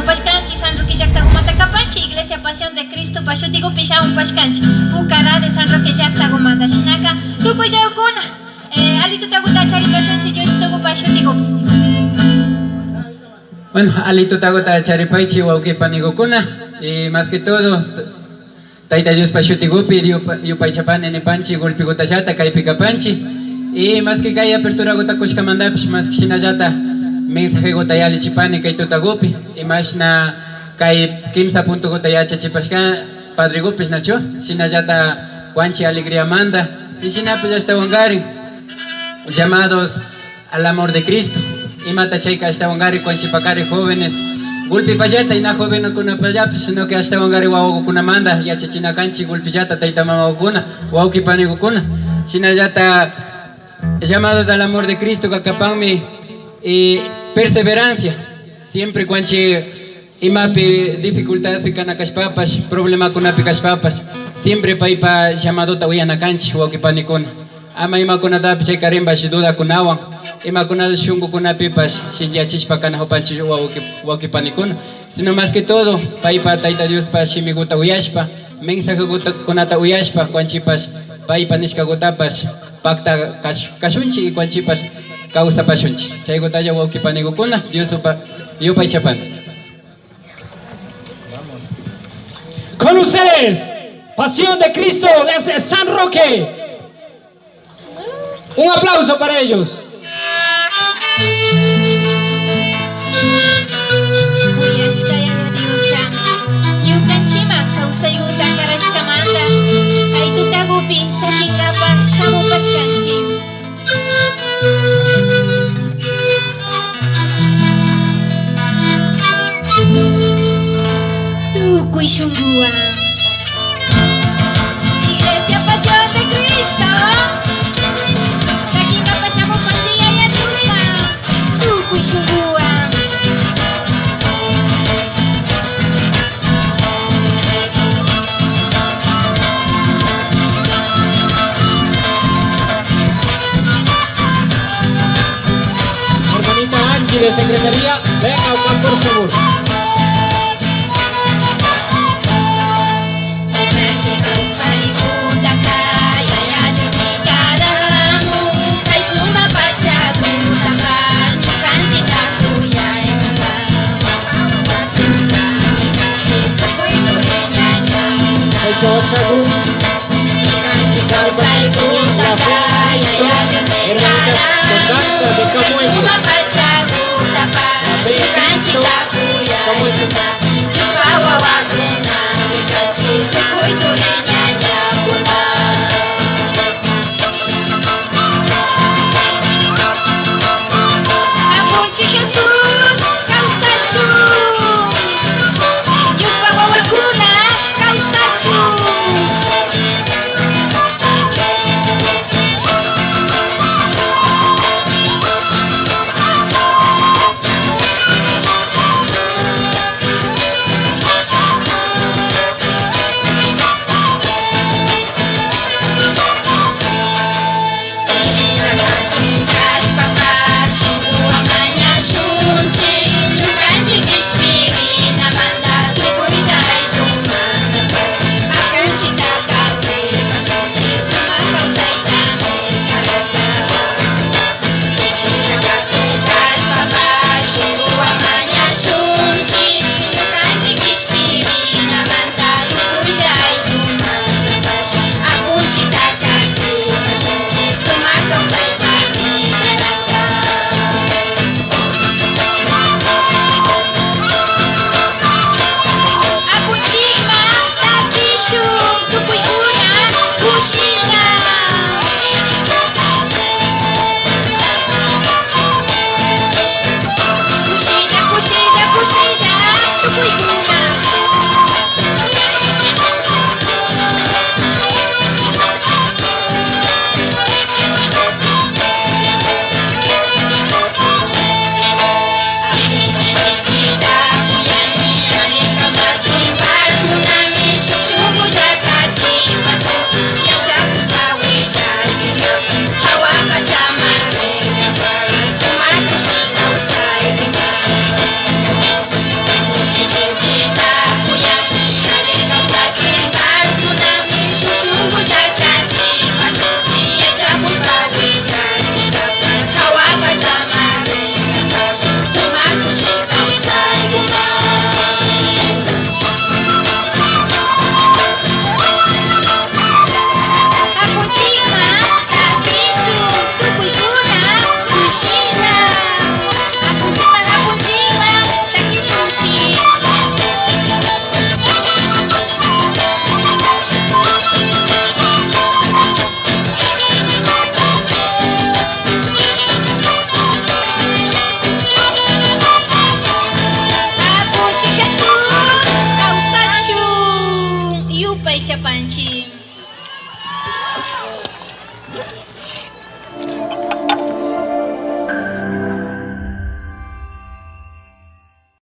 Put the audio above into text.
Pashkanchi, San Roque Llacta, Gomata Capanchi, Iglesia Pasión de Cristo, Pashutigo Pishaun Pashkanchi, Pucara de San Roque Llacta, Gomata Shinaka, Tukuya Ukuna, Ali Tutaguta Chari Pashunchi, yo Tugu Pashutigo. Bueno, Ali Tutaguta Chari Paichi, Wauki Panigokuna, y más que todo, Taita Dios Pashutigupi, Yupaichapan, Nepanchi, Golpigota Yata, Kaipika Panchi, y más que Kaya Apertura Gota Kushkamandapsh, más que Shinayata. Mensaje gotayali chipani kay tutagupi imashna kay kimsa punto gotayacha chipashka padre gupis nacho shinayata Juanchi alegría manda y shinapi ya está wangari llamados al amor de Cristo y mata chayka hasta wangari Juanchipakari jóvenes gulpi payata y na joven kuna payap sino que hasta wangari wawo kuna manda ya chachina kanchi gulpi yata taita mama kuna wauki pani kuna shinayata llamados al amor de Cristo kakapangmi y perseverancia siempre cuanchi imapi dificultades picana kashpapas problema con api kashpapas siempre paipa llamado tawiyana kanchi wauki con ama ima kuna da piche karimba shiduda kunawan ima kuna shungu kuna pipas shinjachishpa kana hopanchi wauki con sino más que todo paipa taita Dios pa shimiguta uyashpa mensaje guta kunata uyashpa cuanchipas paipa nishka gutapas pacta kashunchi y cuanchipas causa pashunchi chay gotaya wauki panigukuna Dios yupa y chapan. Con ustedes, Pasión de Cristo desde San Roque. Un aplauso para ellos. Kuishungua Iglesia Pasión de Cristo Takinga pasamo panchilla ya tusa Tu kuishungua Hermanita Angie de Secretaría, venga a por favor. Cuidado.